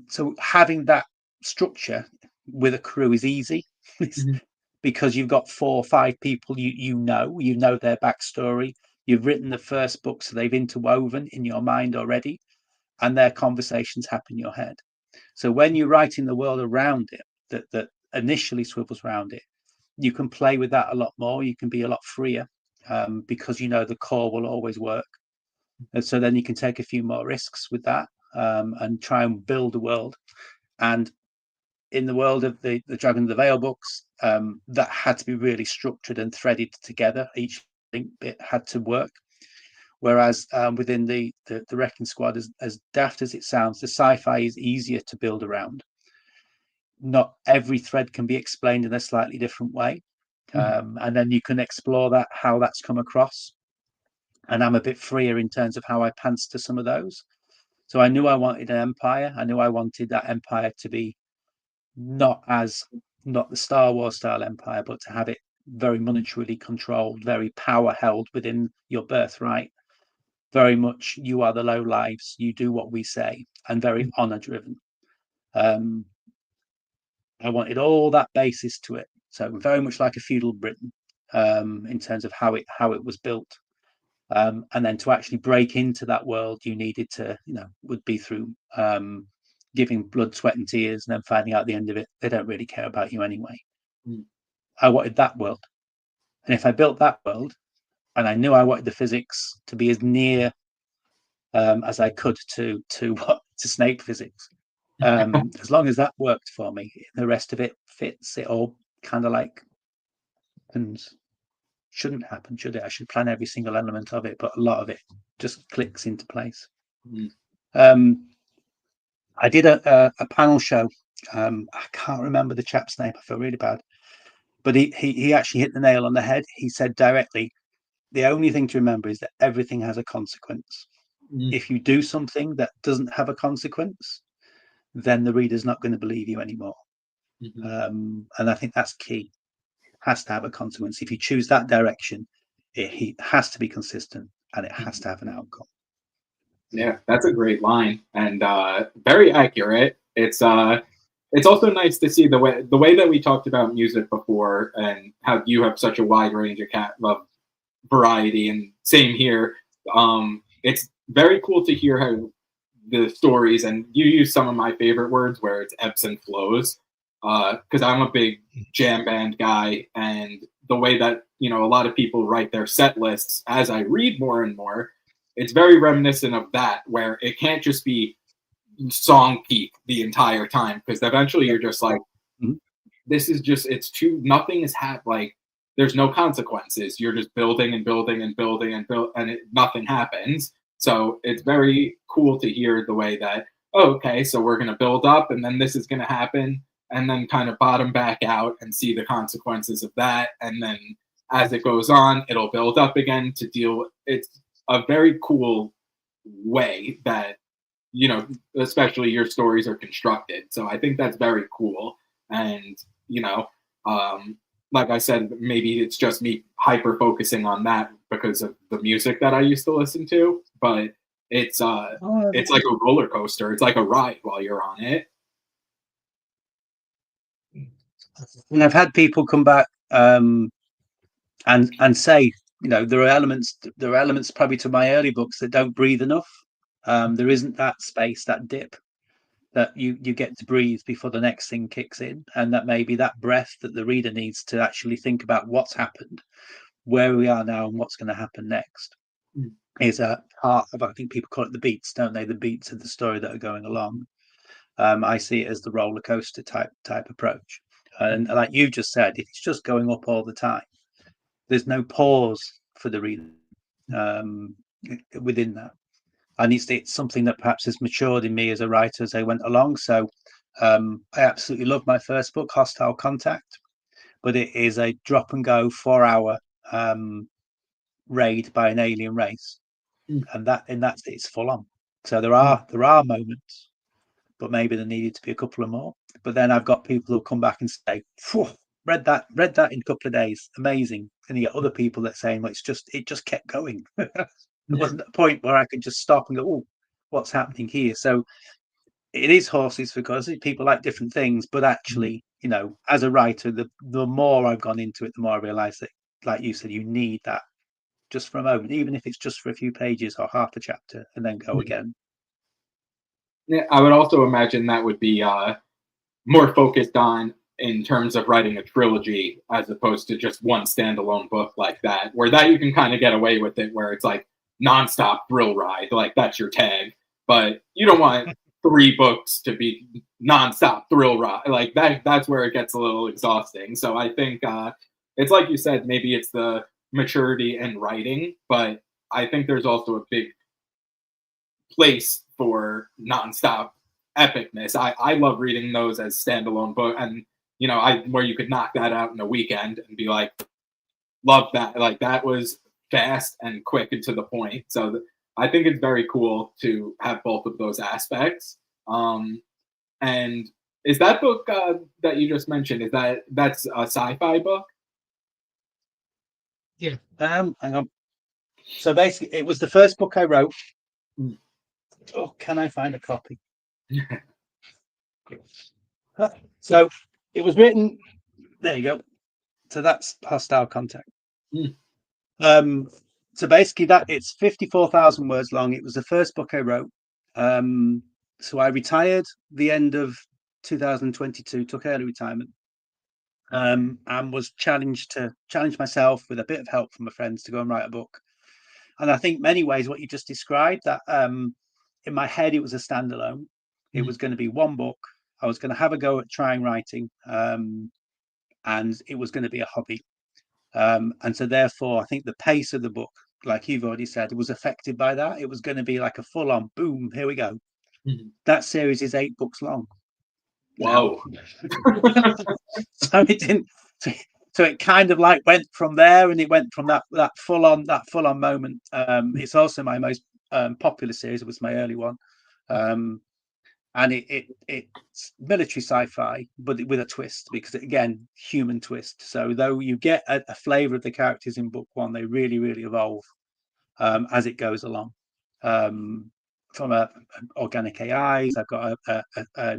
So having that structure with a crew is easy because you've got 4 or 5 people you know their backstory. You've written the first book, so they've interwoven in your mind already, and their conversations happen in your head. So when you're writing the world around it, that initially swivels around it, you can play with that a lot more. You can be a lot freer, because the core will always work. And so then you can take a few more risks with that, and try and build a world. And in the world of the Dragon of the Veil books, that had to be really structured and threaded together. Each bit had to work. Whereas within the Wrecking Squad, as daft as it sounds, the sci-fi is easier to build around. Not every thread can be explained in a slightly different way. And then you can explore how that's come across. And I'm a bit freer in terms of how I pants to some of those. So I knew I wanted an empire. I knew I wanted that empire to be not the Star Wars style empire, but to have it very monetarily controlled, very power held within your birthright. Very much, you are the low lives, you do what we say, and very honor driven. I wanted all that basis to it. So very much like a feudal Britain, in terms of how it was built. And then to actually break into that world, you needed to, would be through giving blood, sweat, and tears, and then finding out at the end of it, they don't really care about you anyway. I wanted that world. And if I built that world, and I knew I wanted the physics to be as near as I could to Snape physics, as long as that worked for me, the rest of it fits. It all kind of like happens. Shouldn't happen, should it? I should plan every single element of it, but a lot of it just clicks into place. I did a panel show. I can't remember the chap's name. I feel really bad, but he actually hit the nail on the head. He said directly, the only thing to remember is that everything has a consequence. If you do something that doesn't have a consequence, then the reader's not going to believe you anymore. And I think that's key. It has to have a consequence. If you choose that direction, it has to be consistent, and it has to have an outcome. Yeah, that's a great line, and very accurate. It's also nice to see the way that we talked about music before, and how you have such a wide range of variety, and same here. It's very cool to hear how the stories, and you use some of my favorite words, where it's ebbs and flows, because I'm a big jam band guy, and the way that a lot of people write their set lists, as I read more and more, it's very reminiscent of that, where it can't just be song peak the entire time, because eventually you're just like, Mhm. this is just, it's too, nothing is like, there's no consequences. You're just building and building and building and nothing happens. So it's very cool to hear the way that, oh, okay, so we're going to build up and then this is going to happen, and then kind of bottom back out and see the consequences of that. And then as it goes on, it'll build up again to deal with. It's a very cool way that, especially your stories are constructed. So I think that's very cool. And, like I said, maybe it's just me hyper focusing on that because of the music that I used to listen to, but it's like a roller coaster. It's like a ride while you're on it. And I've had people come back and say, there are elements probably to my early books that don't breathe enough. There isn't that space, that dip that you get to breathe before the next thing kicks in, and that maybe that breath that the reader needs to actually think about what's happened, where we are now, and what's going to happen next is a part of, I think people call it the beats, don't they? The beats of the story that are going along. I see it as the roller coaster type approach, and like you just said, if it's just going up all the time, there's no pause for the reader within that. And it's something that perhaps has matured in me as a writer as I went along. So I absolutely love my first book, Hostile Contact, but it is a drop and go 4-hour raid by an alien race, and that's it's full on. So there are moments, but maybe there needed to be a couple of more. But then I've got people who come back and say, read that in a couple of days, amazing. And you get other people that saying, well, it just kept going. There wasn't a point where I could just stop and go, oh, what's happening here? So it is horses for courses. People like different things, but actually, as a writer, the more I've gone into it, the more I realise that, like you said, you need that just for a moment, even if it's just for a few pages or half a chapter, and then go again. Yeah, I would also imagine that would be more focused on in terms of writing a trilogy as opposed to just one standalone book like that, where that you can kind of get away with it, where it's like nonstop thrill ride, like that's your tag. But you don't want 3 books to be nonstop thrill ride like that. That's where it gets a little exhausting. So I think it's like you said, maybe it's the maturity in writing, but I think there's also a big place for nonstop epicness. I love reading those as standalone book, and where you could knock that out in a weekend and be like, love that. Like that was fast and quick and to the point. So I think it's very cool to have both of those aspects. And is that book that you just mentioned? That's a sci-fi book? Yeah. Hang on. So basically, it was the first book I wrote. Oh, can I find a copy? So it was written. There you go. So that's Hostile Contact. So basically, that it's 54,000 words long. It was the first book I wrote. So I retired the end of 2022, took early retirement, and was challenge myself with a bit of help from my friends to go and write a book. And I think many ways what you just described, that in my head it was a standalone. It was going to be one book. I was going to have a go at trying writing, and it was going to be a hobby. And so therefore, I think the pace of the book, like you've already said, it was affected by that. It was going to be like a full-on boom. Here we go. That series is 8 books long. Wow. So it didn't. So it kind of like went from there, and it went from that full on moment. It's also my most popular series. It was my early one, and it's military sci-fi, but with a twist, because again, human twist. So though you get a flavour of the characters in book 1, they really evolve as it goes along. From organic AIs, I've got a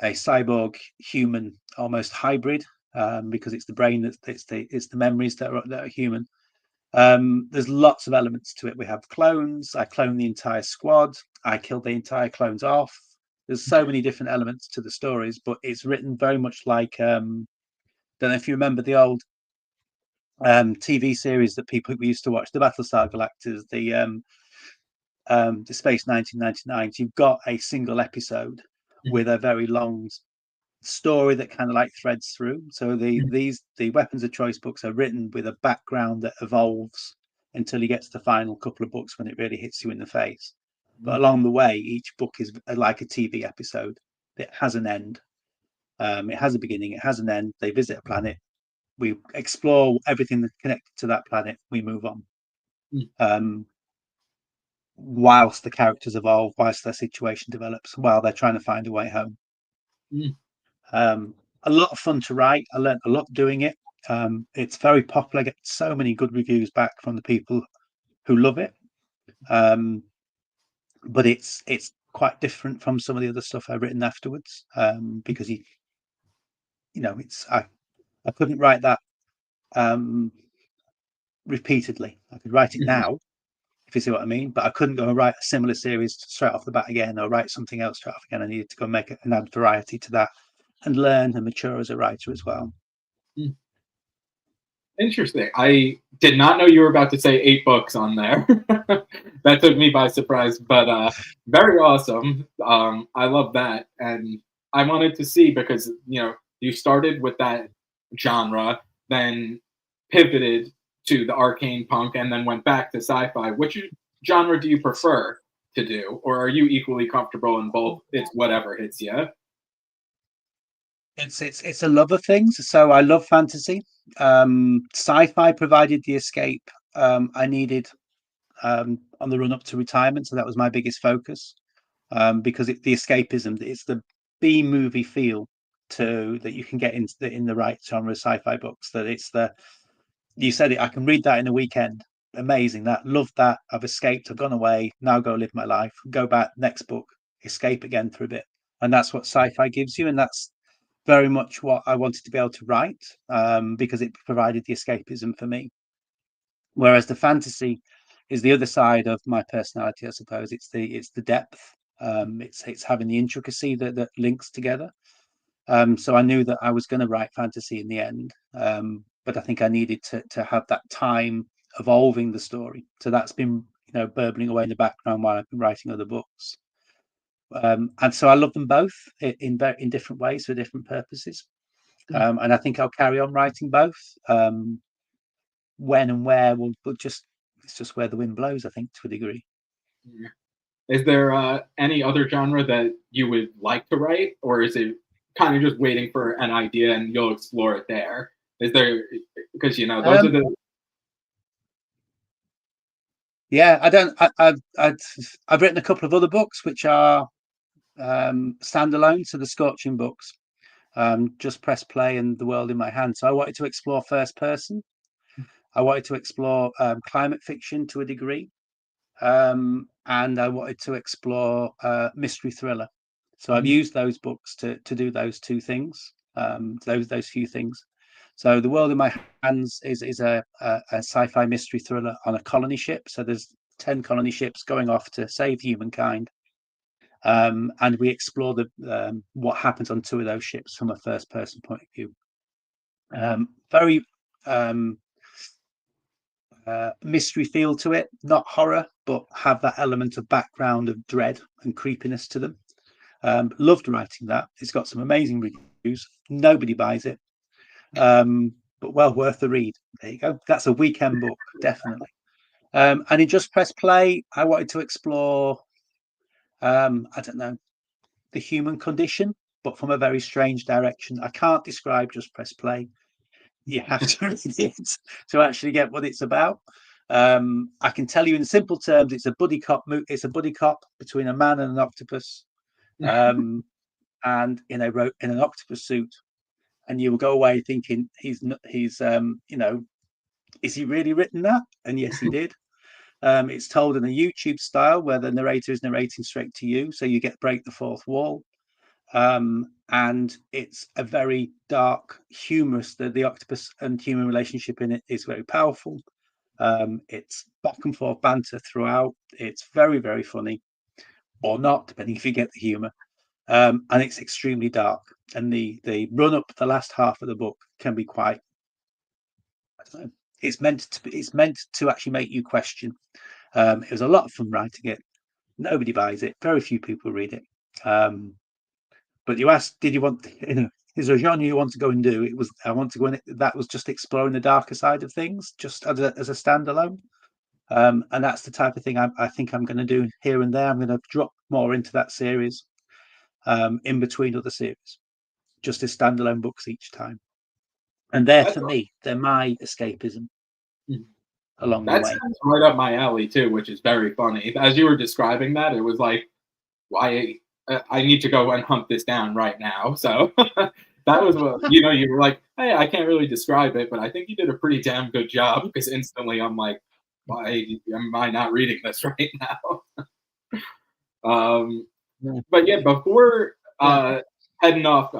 cyborg human almost hybrid, because it's the brain it's the memories that are human. There's lots of elements to it. We have clones. I clone the entire squad. I killed the entire clones off. There's so many different elements to the stories, but it's written very much like don't know if you remember the old TV series that people we used to watch, the Battlestar Galactica, the Space 1999. You've got a single episode with a very long story that kind of like threads through. So the weapons of choice books are written with a background that evolves until you get to the final couple of books when it really hits you in the face. But along the way, each book is like a TV episode. It has an end. It has a beginning. It has an end. They visit a planet. We explore everything that's connected to that planet. We move on. Whilst the characters evolve, whilst their situation develops, while they're trying to find a way home. A lot of fun to write. I learned a lot doing it. It's very popular. I get so many good reviews back from the people who love it. But it's quite different from some of the other stuff I've written afterwards, because it's I couldn't write that repeatedly. I could write it now, if you see what I mean, but I couldn't go and write a similar series straight off the bat again, or write something else straight off again. I needed to go and make it and add variety to that, and learn and mature as a writer as well. Interesting. I did not know you were about to say 8 books on there. That took me by surprise, but very awesome. I love that. And I wanted to see, because, you started with that genre, then pivoted to the arcane punk, and then went back to sci-fi. Which genre do you prefer to do? Or are you equally comfortable in both? It's whatever hits you. It's a love of things. So I love fantasy. Sci-fi provided the escape I needed on the run up to retirement. So that was my biggest focus, because the escapism, it's the B movie feel that you can get in the right genre of sci-fi books. That you said it. I can read that in a weekend. Amazing. Love that. I've escaped. I've gone away. Now go live my life. Go back. Next book. Escape again for a bit. And that's what sci-fi gives you. And that's very much what I wanted to be able to write, because it provided the escapism for me. Whereas the fantasy is the other side of my personality, I suppose. It's the depth. It's having the intricacy that links together. So I knew that I was going to write fantasy in the end, but I think I needed to have that time evolving the story. So that's been burbling away in the background while I've been writing other books. And so I love them both in different ways for different purposes. And I think I'll carry on writing both. When and where it's just where the wind blows, I think, to a degree. Is there any other genre that you would like to write, or is it kind of just waiting for an idea and you'll explore it there? Is there, because those are the. Yeah, I've written a couple of other books which are standalone to the Scorching books, Just Press Play and The World in My Hand. So I wanted to explore first person. I wanted to explore climate fiction to a degree, and I wanted to explore mystery thriller. So I've used those books to do those two things, those few things. So The World in My Hands is a sci-fi mystery thriller on a colony ship. So there's 10 colony ships going off to save humankind. And we explore what happens on 2 of those ships from a first-person point of view. Very mystery feel to it, not horror, but have that element of background of dread and creepiness to them. Loved writing that. It's got some amazing reviews. Nobody buys it, but well worth the read. There you go. That's a weekend book, definitely. And in Just Press Play, I wanted to explore, I don't know, the human condition, but from a very strange direction. I can't describe Just Press Play. You have to read it to actually get what it's about. I can tell you in simple terms, it's a buddy cop. It's a buddy cop between a man and an octopus, and in an octopus suit. And you will go away thinking is he really written that? And yes, he did. It's told in a YouTube style where the narrator is narrating straight to you, so you break the fourth wall. And it's a very dark, humorous. The octopus and human relationship in it is very powerful. It's back and forth banter throughout. It's very, very funny, or not, depending if you get the humor. And it's extremely dark. And the run up, the last half of the book can be quite, I don't know, it's meant to actually make you question. It was a lot of fun writing it. Nobody buys it. Very few people read it. But you asked, did you want? Is there a genre you want to go and do? It was. I want to go in. That was just exploring the darker side of things, just as a standalone. And that's the type of thing I think I'm going to do here and there. I'm going to drop more into that series, in between other series, just as standalone books each time. And they're That's for me, they're my escapism awesome. along the That way. sounds right up my alley too, which is very funny. As you were describing that, it was like, why I need to go and hunt this down right now. So that was what you were like, hey, I can't really describe it, but I think you did a pretty damn good job because instantly I'm like, why am I not reading this right now? Yeah. But yeah, before Yeah. heading off,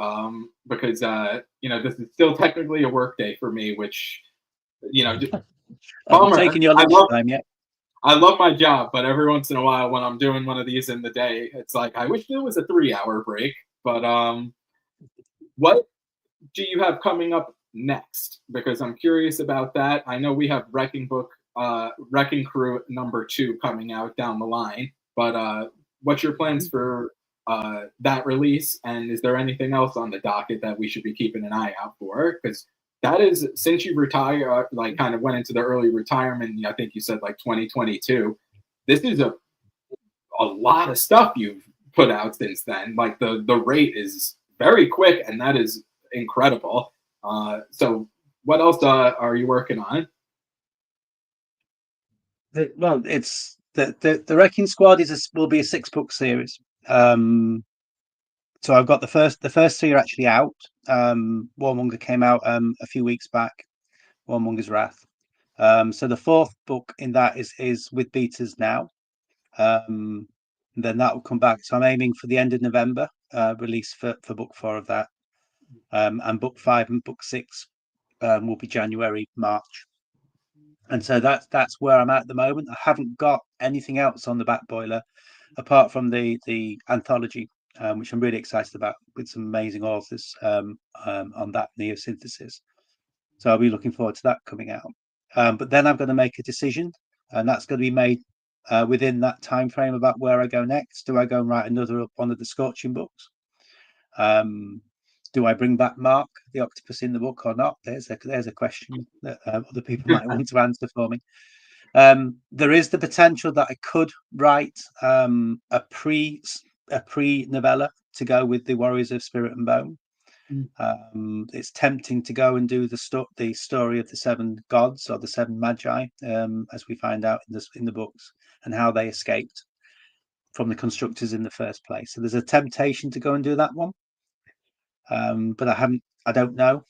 because this is still technically a work day for me, which Have you bummer. taken your lunchtime yet? I love my job, but every once in a while when I'm doing one of these in the day, it's like I wish there was a 3 hour break. But what do you have coming up next? Because I'm curious about that. I know we have Wrecking Crew #2 coming out down the line, but what's your plans for that release? And is there anything else on the docket that we should be keeping an eye out for? Because that is since you retire, like kind of went into the early retirement. I think you said like 2022. This is a lot of stuff you've put out since then. Like the rate is very quick, and that is incredible. So what else are you working on? Well, it's the Wrecking Squad will be a 6-book series. So I've got the first 3 are actually out. Warmonger came out a few weeks back. Warmonger's Wrath. So the 4th book in that is with betas now. Then that will come back. So I'm aiming for the end of November release for book 4 of that. And book 5 and book 6 will be January, March. And so that's where I'm at the moment. I haven't got anything else on the back boiler apart from the anthology, which I'm really excited about, with some amazing authors on that Neosynthesis. So I'll be looking forward to that coming out. But then I'm going to make a decision, and that's going to be made within that time frame about where I go next. Do I go and write another one of the Scorching books? Do I bring back Mark, the octopus, in the book or not? There's a question that other people might want to answer for me. There is the potential that I could write a pre novella to go with the Warriors of Spirit and Bone. It's tempting to go and do the story of the 7 gods or the 7 magi, as we find out in the books, and how they escaped from the constructors in the first place. So there's a temptation to go and do that one. But I don't know.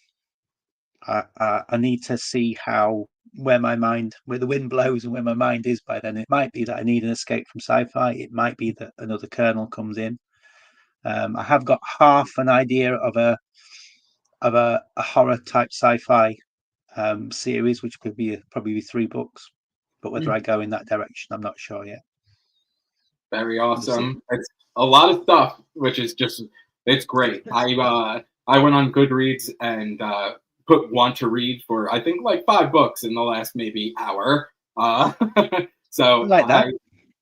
I need to see where the wind blows and where my mind is by then. It might be that I need an escape from sci-fi. It might be that another kernel comes in. I have got half an idea of a horror type sci-fi series, which could be probably be 3 books. But whether I go in that direction, I'm not sure yet. Very awesome. It's a lot of stuff, which is it's great. I went on Goodreads and put want to read for I think like 5 books in the last maybe hour. So like that.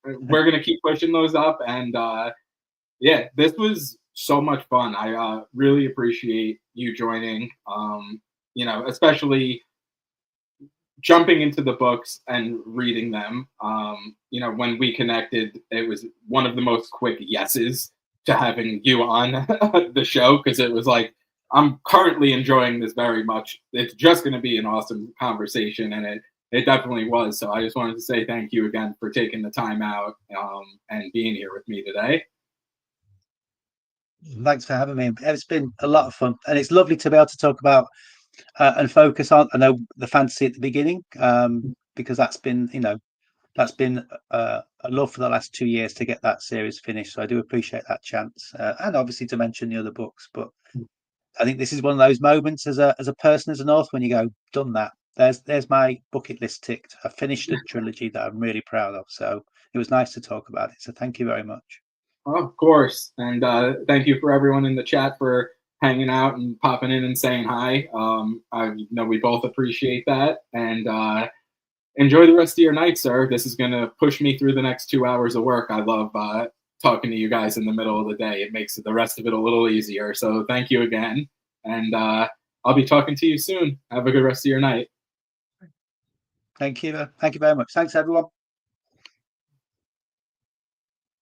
We're gonna keep pushing those up, and yeah, this was so much fun. I really appreciate you joining. Especially jumping into the books and reading them. When we connected, it was one of the most quick yeses to having you on the show, because it was like, I'm currently enjoying this very much. It's just going to be an awesome conversation, and it definitely was. So I just wanted to say thank you again for taking the time out and being here with me today. Thanks for having me. It's been a lot of fun, and it's lovely to be able to talk about and focus on, I know, the fantasy at the beginning, because that's been a love for the last 2 years to get that series finished. So I do appreciate that chance, and obviously to mention the other books. But I think this is one of those moments as a person, as an author, when you go, done that. There's my bucket list ticked. I finished a trilogy that I'm really proud of. So it was nice to talk about it. So thank you very much. Of course. And thank you for everyone in the chat for hanging out and popping in and saying hi. I know we both appreciate that. And enjoy the rest of your night, sir. This is going to push me through the next 2 hours of work. I love talking to you guys in the middle of the day. It makes the rest of it a little easier. So thank you again. And I'll be talking to you soon. Have a good rest of your night. Thank you. Thank you very much. Thanks, everyone.